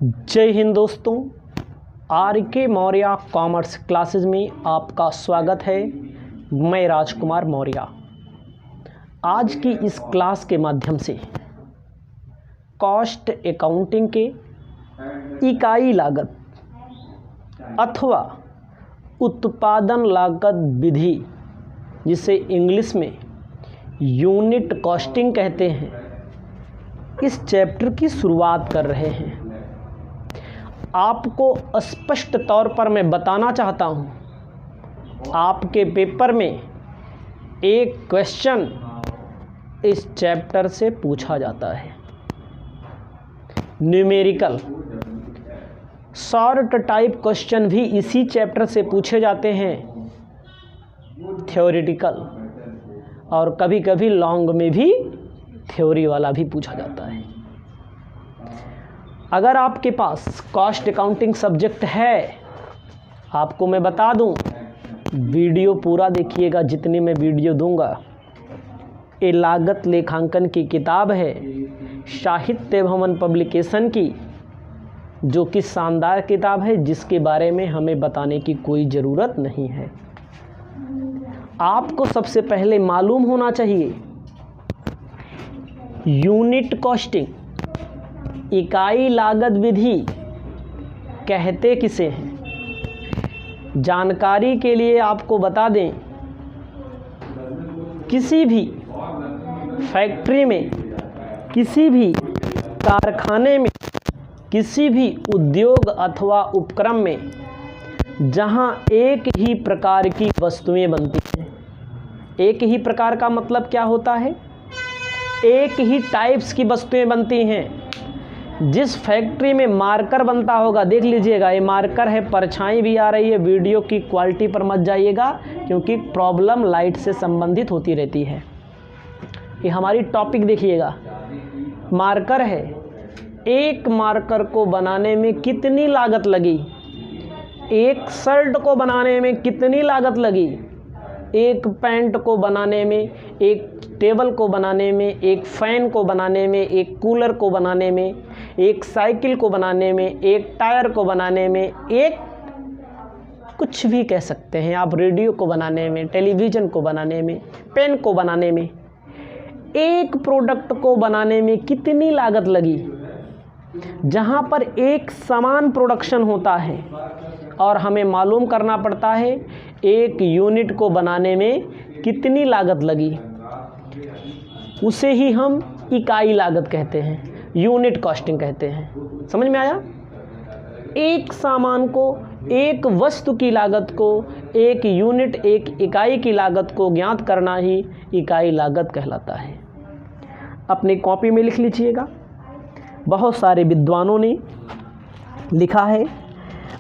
जय हिंद दोस्तों, आर के मौर्य कॉमर्स क्लासेस में आपका स्वागत है। मैं राजकुमार मौर्य। आज की इस क्लास के माध्यम से कॉस्ट अकाउंटिंग के इकाई लागत अथवा उत्पादन लागत विधि, जिसे इंग्लिश में यूनिट कॉस्टिंग कहते हैं, इस चैप्टर की शुरुआत कर रहे हैं। आपको स्पष्ट तौर पर मैं बताना चाहता हूं, आपके पेपर में एक क्वेश्चन इस चैप्टर से पूछा जाता है। न्यूमेरिकल शॉर्ट टाइप क्वेश्चन भी इसी चैप्टर से पूछे जाते हैं। थ्योरेटिकल और कभी कभी लॉन्ग में भी थ्योरी वाला भी पूछा जाता है। अगर आपके पास कॉस्ट अकाउंटिंग सब्जेक्ट है, आपको मैं बता दूं, वीडियो पूरा देखिएगा। जितनी मैं वीडियो दूंगा, ये लागत लेखांकन की किताब है साहित्य भवन पब्लिकेशन की, जो कि शानदार किताब है, जिसके बारे में हमें बताने की कोई ज़रूरत नहीं है। आपको सबसे पहले मालूम होना चाहिए यूनिट कॉस्टिंग, इकाई लागत विधि कहते किसे हैं। जानकारी के लिए आपको बता दें, किसी भी फैक्ट्री में, किसी भी कारखाने में, किसी भी उद्योग अथवा उपक्रम में जहां एक ही प्रकार की वस्तुएं बनती हैं। एक ही प्रकार का मतलब क्या होता है? एक ही टाइप्स की वस्तुएं बनती हैं। जिस फैक्ट्री में मार्कर बनता होगा, देख लीजिएगा, ये मार्कर है, परछाई भी आ रही है। वीडियो की क्वालिटी पर मत जाइएगा, क्योंकि प्रॉब्लम लाइट से संबंधित होती रहती है। ये हमारी टॉपिक देखिएगा, मार्कर है। एक मार्कर को बनाने में कितनी लागत लगी, एक शर्ट को बनाने में कितनी लागत लगी, एक पैंट को बनाने में, एक टेबल को बनाने में, एक फ़ैन को बनाने में, एक कूलर को बनाने में, एक साइकिल को बनाने में, एक टायर को बनाने में, एक कुछ भी कह सकते हैं आप, रेडियो को बनाने में, टेलीविज़न को बनाने में, पेन को बनाने में, एक प्रोडक्ट को बनाने में कितनी लागत लगी। जहाँ पर एक समान प्रोडक्शन होता है और हमें मालूम करना पड़ता है एक यूनिट को बनाने में कितनी लागत लगी, उसे ही हम इकाई लागत कहते हैं, यूनिट कॉस्टिंग कहते हैं। समझ में आया? एक सामान को, एक वस्तु की लागत को, एक यूनिट, एक इकाई की लागत को ज्ञात करना ही इकाई लागत कहलाता है। अपनी कॉपी में लिख लीजिएगा। बहुत सारे विद्वानों ने लिखा है,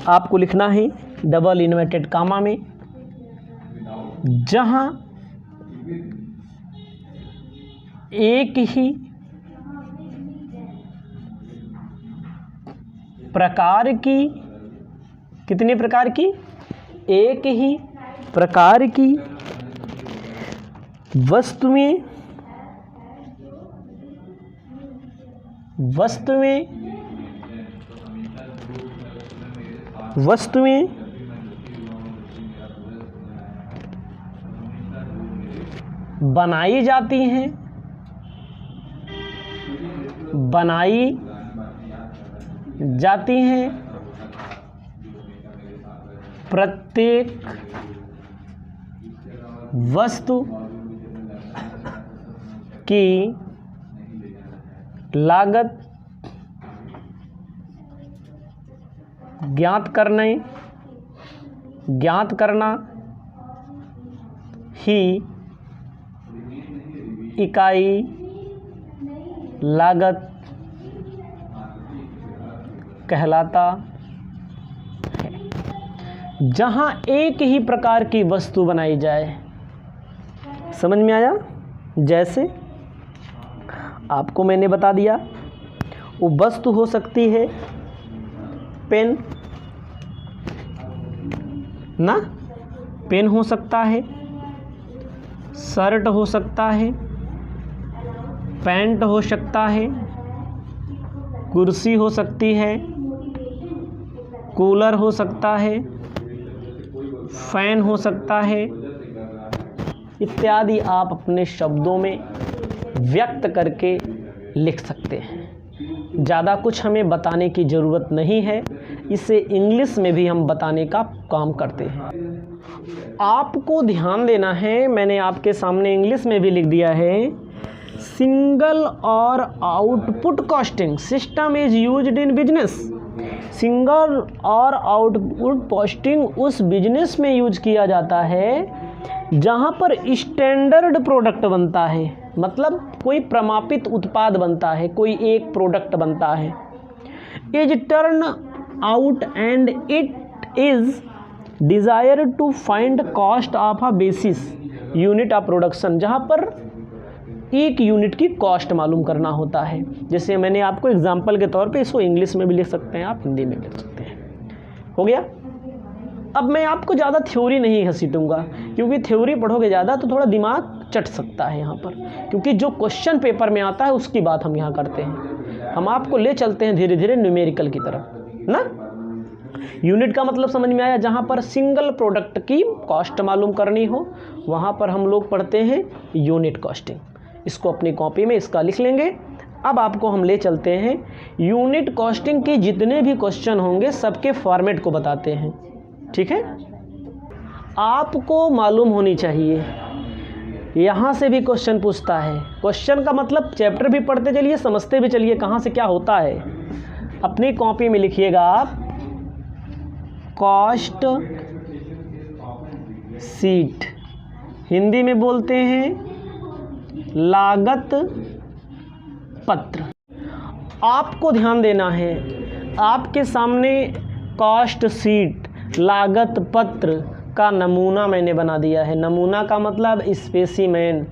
आपको लिखना है डबल इन्वर्टेड कामा में। जहां एक ही प्रकार की, कितने प्रकार की, एक ही प्रकार की वस्तुएं बनाई जाती हैं, प्रत्येक वस्तु की लागत ज्ञात करना ही इकाई लागत कहलाता है। जहां एक ही प्रकार की वस्तु बनाई जाए। समझ में आया? जैसे आपको मैंने बता दिया, वो वस्तु हो सकती है पेन ना, पेन हो सकता है, शर्ट हो सकता है, पैंट हो सकता है, कुर्सी हो सकती है, कूलर हो सकता है, फैन हो सकता है इत्यादि आप अपने शब्दों में व्यक्त करके लिख सकते हैं। ज़्यादा कुछ हमें बताने की ज़रूरत नहीं है, इसे इंग्लिश में भी हम बताने का काम करते हैं। आपको ध्यान देना है, मैंने आपके सामने इंग्लिश में भी लिख दिया है, सिंगल और output costing system is used in business. Single और आउटपुट कॉस्टिंग उस बिजनेस में यूज किया जाता है जहाँ पर स्टैंडर्ड प्रोडक्ट बनता है, मतलब कोई प्रमापित उत्पाद बनता है, कोई एक प्रोडक्ट बनता है। Is turn out and it is desire to find cost of a basis unit of production, जहाँ पर एक यूनिट की कॉस्ट मालूम करना होता है। जैसे मैंने आपको एग्जांपल के तौर पे इसको इंग्लिश में भी लिख सकते हैं, आप हिंदी में लिख सकते हैं। हो गया। अब मैं आपको ज़्यादा थ्योरी नहीं घसीटूँगा, क्योंकि थ्योरी पढ़ोगे ज़्यादा तो थोड़ा दिमाग चट सकता है यहाँ पर, क्योंकि जो क्वेश्चन पेपर में आता है उसकी बात हम यहाँ करते हैं। हम आपको ले चलते हैं धीरे धीरे न्यूमेरिकल की तरफ ना। यूनिट का मतलब समझ में आया, जहाँ पर सिंगल प्रोडक्ट की कॉस्ट मालूम करनी हो वहाँ पर हम लोग पढ़ते हैं यूनिट कॉस्टिंग। इसको अपनी कॉपी में इसका लिख लेंगे। अब आपको हम ले चलते हैं यूनिट कॉस्टिंग के जितने भी क्वेश्चन होंगे सबके फॉर्मेट को बताते हैं, ठीक है। आपको मालूम होनी चाहिए, यहाँ से भी क्वेश्चन पूछता है। क्वेश्चन का मतलब चैप्टर भी पढ़ते चलिए, समझते भी चलिए कहाँ से क्या होता है। अपनी कॉपी में लिखिएगा आप कॉस्ट शीट, हिंदी में बोलते हैं लागत पत्र। आपको ध्यान देना है, आपके सामने कॉस्ट शीट लागत पत्र का नमूना मैंने बना दिया है। नमूना का मतलब स्पेसिमेन।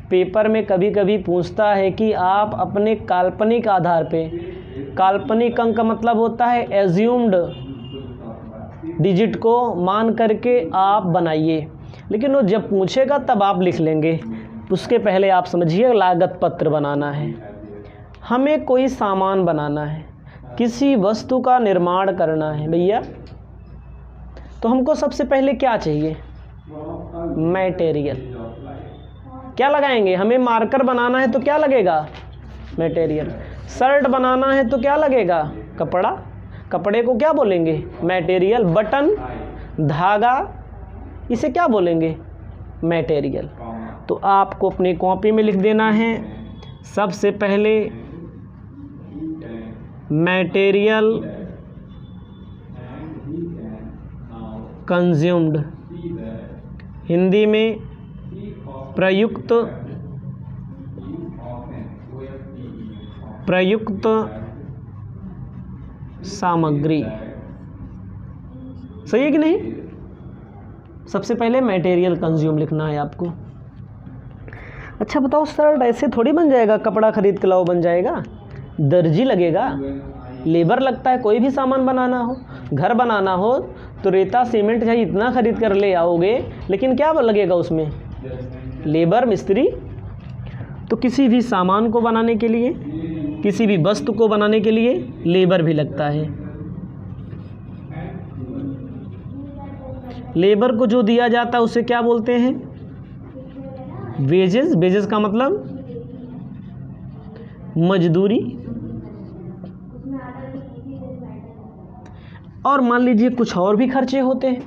पेपर में कभी कभी पूछता है कि आप अपने काल्पनिक आधार पे, काल्पनिक अंक का मतलब होता है एज्यूम्ड डिजिट को मान करके आप बनाइए, लेकिन वो जब पूछेगा तब आप लिख लेंगे। उसके पहले आप समझिए लागत पत्र बनाना है। हमें कोई सामान बनाना है, किसी वस्तु का निर्माण करना है भैया, तो हमको सबसे पहले क्या चाहिए? मटेरियल। क्या लगाएंगे? हमें मार्कर बनाना है तो क्या लगेगा? मटेरियल। शर्ट बनाना है तो क्या लगेगा? कपड़ा। कपड़े को क्या बोलेंगे? मटेरियल। बटन, धागा, इसे क्या बोलेंगे? मटेरियल। तो आपको अपनी कॉपी में लिख देना है सबसे पहले मटेरियल कंज्यूम्ड, हिंदी में प्रयुक्त सामग्री। सही है कि नहीं? सबसे पहले मटेरियल कंज्यूम लिखना है आपको। अच्छा बताओ, शर्ट ऐसे थोड़ी बन जाएगा, कपड़ा खरीद के लाओ बन जाएगा? दर्जी लगेगा, लेबर लगता है। कोई भी सामान बनाना हो, घर बनाना हो तो रेता सीमेंट चाहे इतना खरीद कर ले आओगे, लेकिन क्या लगेगा उसमें? लेबर, मिस्त्री। तो किसी भी सामान को बनाने के लिए, किसी भी वस्तु को बनाने के लिए लेबर भी लगता है। लेबर को जो दिया जाता है उसे क्या बोलते हैं? वेजेस। वेजेस का मतलब मजदूरी। और मान लीजिए कुछ और भी खर्चे होते हैं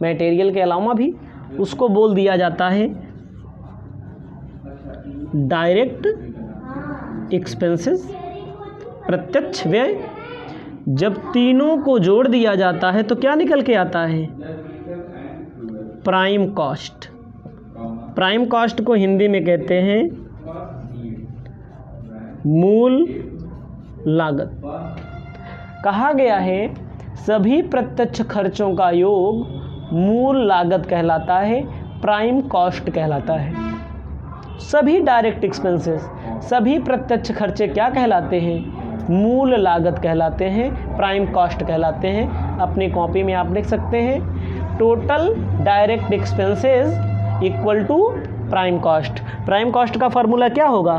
मटेरियल के अलावा भी, उसको बोल दिया जाता है डायरेक्ट एक्सपेंसेस, प्रत्यक्ष व्यय। जब तीनों को जोड़ दिया जाता है तो क्या निकल के आता है? Prime cost. प्राइम कॉस्ट को हिंदी में कहते हैं मूल लागत। कहा गया है सभी प्रत्यक्ष खर्चों का योग मूल लागत कहलाता है, प्राइम कॉस्ट कहलाता है। सभी डायरेक्ट एक्सपेंसेस, सभी प्रत्यक्ष खर्चे क्या कहलाते हैं? मूल लागत कहलाते हैं, प्राइम कॉस्ट कहलाते हैं। अपनी कॉपी में आप लिख सकते हैं total direct expenses equal to prime cost. Prime cost का फार्मूला क्या होगा?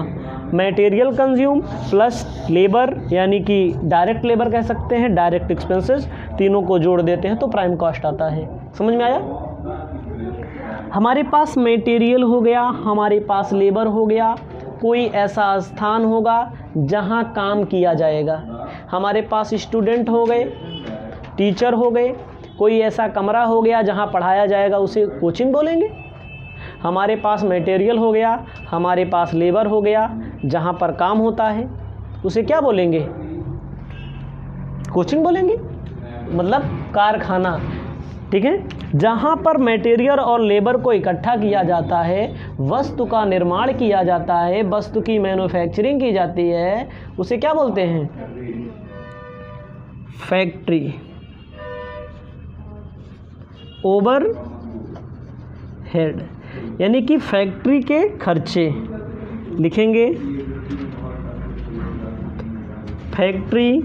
मटेरियल कंज्यूम प्लस लेबर, यानी कि डायरेक्ट लेबर कह सकते हैं, डायरेक्ट एक्सपेंसेस, तीनों को जोड़ देते हैं तो प्राइम कॉस्ट आता है। समझ में आया? हमारे पास मटेरियल हो गया, हमारे पास लेबर हो गया, कोई ऐसा स्थान होगा जहाँ काम किया जाएगा। हमारे पास स्टूडेंट हो गए, टीचर हो गए, कोई ऐसा कमरा हो गया जहाँ पढ़ाया जाएगा, उसे कोचिंग बोलेंगे। हमारे पास मटेरियल हो गया, हमारे पास लेबर हो गया, जहाँ पर काम होता है उसे क्या बोलेंगे? कोचिंग बोलेंगे, मतलब कारखाना। ठीक है, जहाँ पर मटेरियल और लेबर को इकट्ठा किया जाता है, वस्तु का निर्माण किया जाता है, वस्तु की मैन्युफैक्चरिंग की जाती है, उसे क्या बोलते हैं? फैक्ट्री। ओवर हेड, यानी कि फैक्ट्री के खर्चे लिखेंगे, फैक्ट्री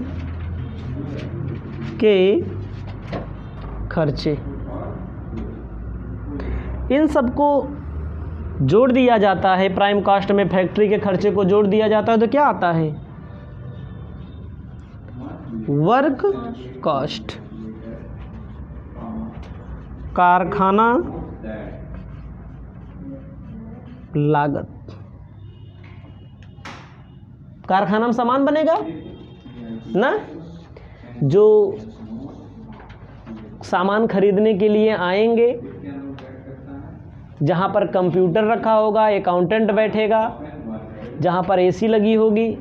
के खर्चे, इन सबको जोड़ दिया जाता है प्राइम कॉस्ट में। फैक्ट्री के खर्चे को जोड़ दिया जाता है तो क्या आता है? Work cost. कारखाना लागत। कारखाना में सामान बनेगा ना, जो सामान खरीदने के लिए आएंगे, जहाँ पर कंप्यूटर रखा होगा, अकाउंटेंट बैठेगा, जहाँ पर एसी लगी होगी,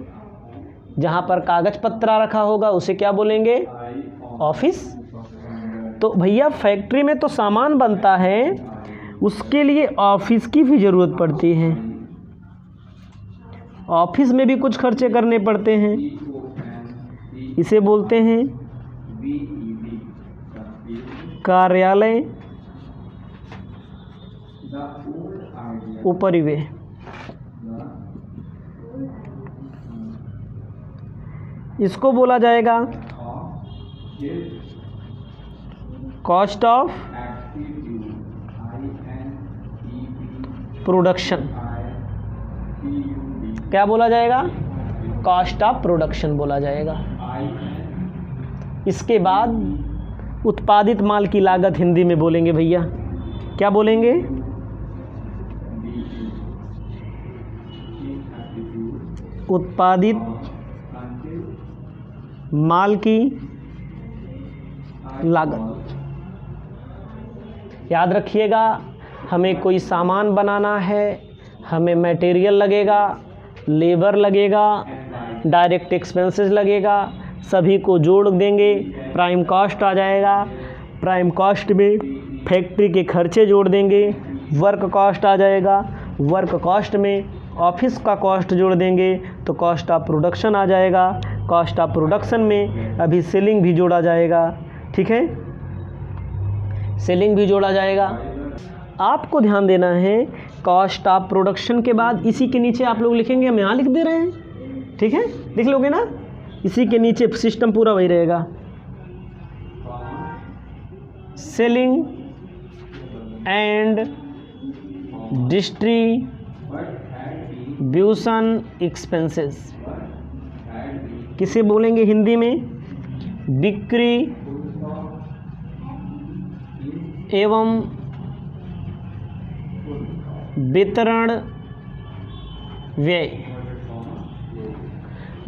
जहाँ पर कागज पत्रा रखा होगा, उसे क्या बोलेंगे? ऑफिस। तो भैया फैक्ट्री में तो सामान बनता है, उसके लिए ऑफिस की भी ज़रूरत पड़ती है। ऑफिस में भी कुछ खर्चे करने पड़ते हैं, इसे बोलते हैं कार्यालय उपरिव्यय। इसको बोला जाएगा कॉस्ट ऑफ प्रोडक्शन। क्या बोला जाएगा? कॉस्ट ऑफ प्रोडक्शन बोला जाएगा। इसके बाद उत्पादित माल की लागत हिंदी में बोलेंगे भैया, क्या बोलेंगे? उत्पादित माल की लागत। याद रखिएगा, हमें कोई सामान बनाना है, हमें मटेरियल लगेगा, लेबर लगेगा, डायरेक्ट एक्सपेंसेस लगेगा, सभी को जोड़ देंगे, प्राइम कॉस्ट आ जाएगा। प्राइम कॉस्ट में फैक्ट्री के खर्चे जोड़ देंगे, वर्क कॉस्ट आ जाएगा। वर्क कॉस्ट में ऑफिस का कॉस्ट जोड़ देंगे तो कॉस्ट ऑफ प्रोडक्शन आ जाएगा। कॉस्ट ऑफ प्रोडक्शन में अभी सेलिंग भी जोड़ा जाएगा। ठीक है, सेलिंग भी जोड़ा जाएगा। आपको ध्यान देना है, कॉस्ट ऑफ प्रोडक्शन के बाद इसी के नीचे आप लोग लिखेंगे, हम यहाँ लिख दे रहे हैं, ठीक है, लिख लोगे ना, इसी के नीचे सिस्टम पूरा वही रहेगा। सेलिंग एंड डिस्ट्रीब्यूशन एक्सपेंसेस, किसे बोलेंगे हिंदी में? बिक्री एवं वितरण व्यय।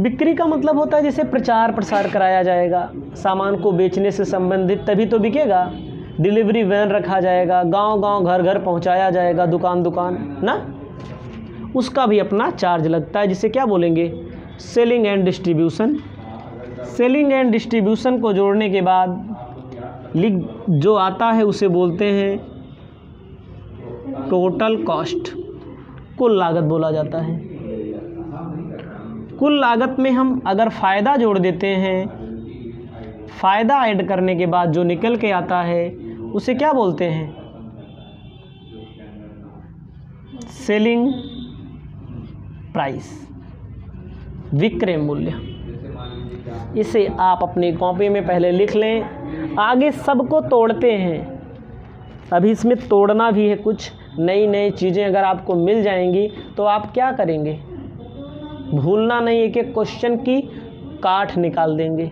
बिक्री का मतलब होता है जैसे प्रचार प्रसार कराया जाएगा, सामान को बेचने से संबंधित, तभी तो बिकेगा। डिलीवरी वैन रखा जाएगा, गांव गांव घर घर पहुंचाया जाएगा, दुकान दुकान ना, उसका भी अपना चार्ज लगता है, जिसे क्या बोलेंगे? Selling and distribution. Selling and distribution को जोड़ने के बाद जो आता है उसे बोलते हैं टोटल कॉस्ट, कुल लागत बोला जाता है। कुल लागत में हम अगर फ़ायदा जोड़ देते हैं, फ़ायदा ऐड करने के बाद जो निकल के आता है उसे क्या बोलते हैं? सेलिंग प्राइस, विक्रय मूल्य। इसे आप अपनी कॉपी में पहले लिख लें। आगे सबको तोड़ते हैं, अभी इसमें तोड़ना भी है, कुछ नई नई चीज़ें अगर आपको मिल जाएंगी तो आप क्या करेंगे? भूलना नहीं, एक एक क्वेश्चन की काट निकाल देंगे।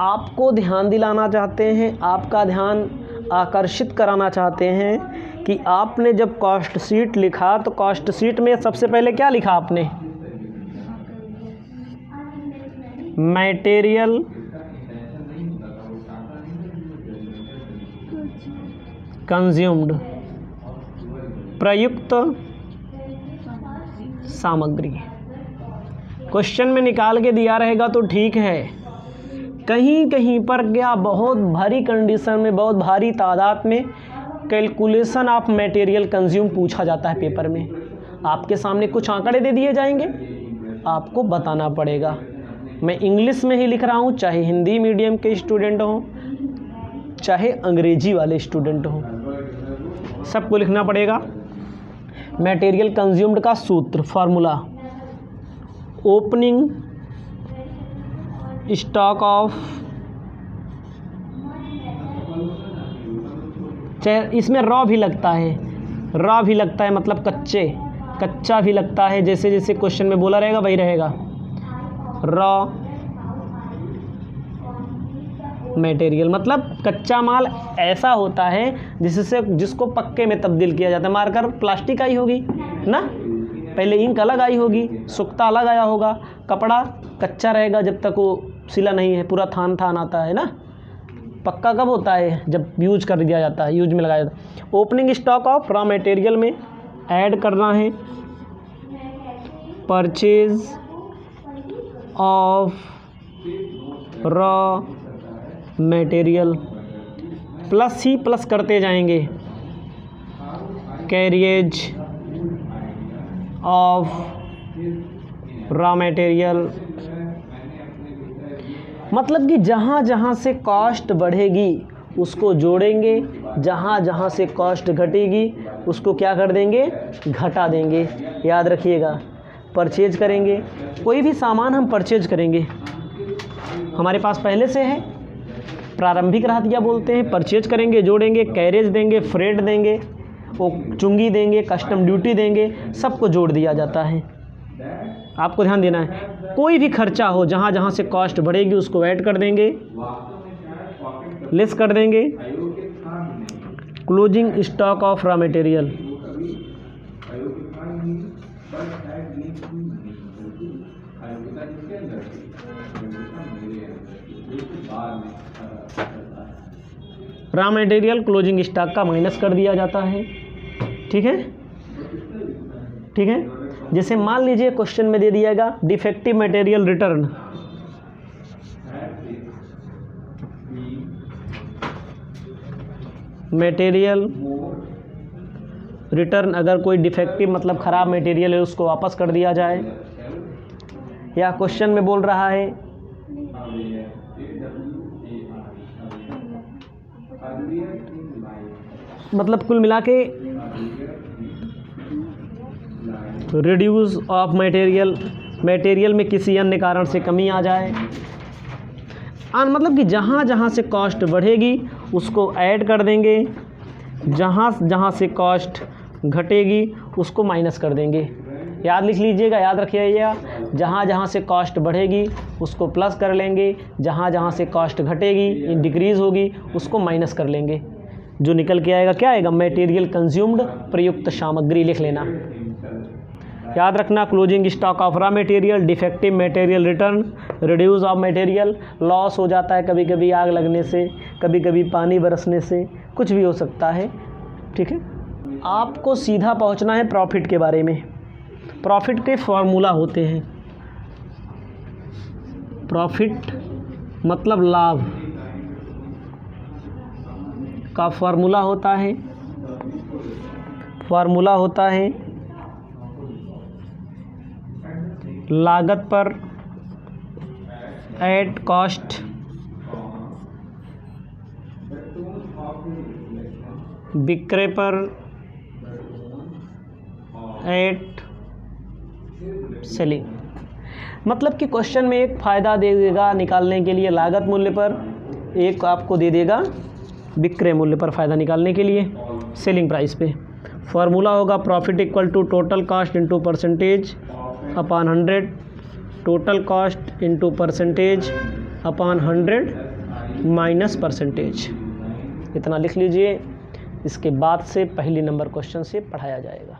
आपको ध्यान दिलाना चाहते हैं, आपका ध्यान आकर्षित कराना चाहते हैं कि आपने जब कॉस्ट शीट लिखा तो कॉस्ट शीट में सबसे पहले क्या लिखा आपने? मटेरियल कंज्यूम्ड, प्रयुक्त सामग्री। क्वेश्चन में निकाल के दिया रहेगा तो ठीक है, कहीं कहीं पर क्या बहुत भारी कंडीशन में, बहुत भारी तादाद में कैलकुलेशन ऑफ मटेरियल कंज्यूम पूछा जाता है पेपर में। आपके सामने कुछ आंकड़े दे दिए जाएंगे, आपको बताना पड़ेगा। मैं इंग्लिश में ही लिख रहा हूँ, चाहे हिंदी मीडियम के स्टूडेंट हों, चाहे अंग्रेजी वाले स्टूडेंट हों, सबको लिखना पड़ेगा। मटेरियल कंज्यूम्ड का सूत्र, फार्मूला, ओपनिंग स्टॉक ऑफ, चाहे इसमें रॉ भी लगता है, रॉ भी लगता है मतलब कच्चा भी लगता है, जैसे जैसे क्वेश्चन में बोला रहेगा वही रहेगा। रॉ मटेरियल मतलब कच्चा माल ऐसा होता है जिसको पक्के में तब्दील किया जाता है। मार्कर प्लास्टिक आई होगी ना, पहले इंक अलग आई होगी, सुक्ता अलग आया होगा, कपड़ा कच्चा रहेगा जब तक वो सिला नहीं है, पूरा थान आता है ना। पक्का कब होता है? जब यूज कर दिया जाता है, यूज में लगाया जाता है। Opening stock of raw material में ऐड करना है purchase of raw material, plus he plus करते जाएंगे, कैरिएज ऑफ रॉ मटेरियल, मतलब कि जहाँ जहाँ से कॉस्ट बढ़ेगी उसको जोड़ेंगे, जहाँ जहाँ से कॉस्ट घटेगी उसको क्या कर देंगे? घटा देंगे। याद रखिएगा, परचेज करेंगे, कोई भी सामान हम परचेज करेंगे, हमारे पास पहले से है, प्रारंभिक रहतिया बोलते हैं, परचेज करेंगे, जोड़ेंगे, कैरेज देंगे, फ्रेट देंगे, वो चुंगी देंगे, कस्टम ड्यूटी देंगे, सबको जोड़ दिया जाता है। आपको ध्यान देना है, कोई भी खर्चा हो जहाँ जहाँ से कॉस्ट बढ़ेगी उसको ऐड कर देंगे, लेस कर देंगे। Closing stock of raw material, raw material closing stock का माइनस कर दिया जाता है। ठीक है, ठीक है। जैसे मान लीजिए क्वेश्चन में दे दिएगा defective material return, material return, अगर कोई डिफेक्टिव मतलब ख़राब मटेरियल है उसको वापस कर दिया जाए, या क्वेश्चन में बोल रहा है मतलब कुल मिला के रिड्यूस ऑफ मटेरियल, मटेरियल में किसी अन्य कारण से कमी आ जाए, मतलब कि जहाँ जहाँ से कॉस्ट बढ़ेगी उसको ऐड कर देंगे, जहाँ जहाँ से कॉस्ट घटेगी उसको माइनस कर देंगे। याद लिख लीजिएगा, याद रखिएगा, जहाँ जहाँ से कॉस्ट बढ़ेगी उसको प्लस कर लेंगे, जहाँ जहाँ से कॉस्ट घटेगी डिक्रीज़ होगी उसको माइनस कर लेंगे। जो निकल के आएगा क्या आएगा? मटेरियल कंज्यूम्ड, प्रयुक्त सामग्री लिख लेना। याद रखना, closing stock of raw material, defective material return, reduce of material, loss हो जाता है कभी कभी आग लगने से, कभी कभी पानी बरसने से, कुछ भी हो सकता है। ठीक है, आपको सीधा पहुंचना है प्रॉफिट के बारे में। प्रॉफिट के फॉर्मूला होते हैं, प्रॉफिट मतलब लाभ का फॉर्मूला होता है, फॉर्मूला होता है लागत पर एट कॉस्ट विक्रय पर एट सेलिंग। मतलब कि क्वेश्चन में एक फ़ायदा दे देगा निकालने के लिए लागत मूल्य पर, एक आपको दे देगा विक्रय मूल्य पर फ़ायदा निकालने के लिए सेलिंग प्राइस पे। फार्मूला होगा profit equal to total cost into percentage upon 100 total cost into percentage upon 100 minus percentage, इतना लिख लीजिए। इसके बाद से पहली नंबर क्वेश्चन से पढ़ाया जाएगा।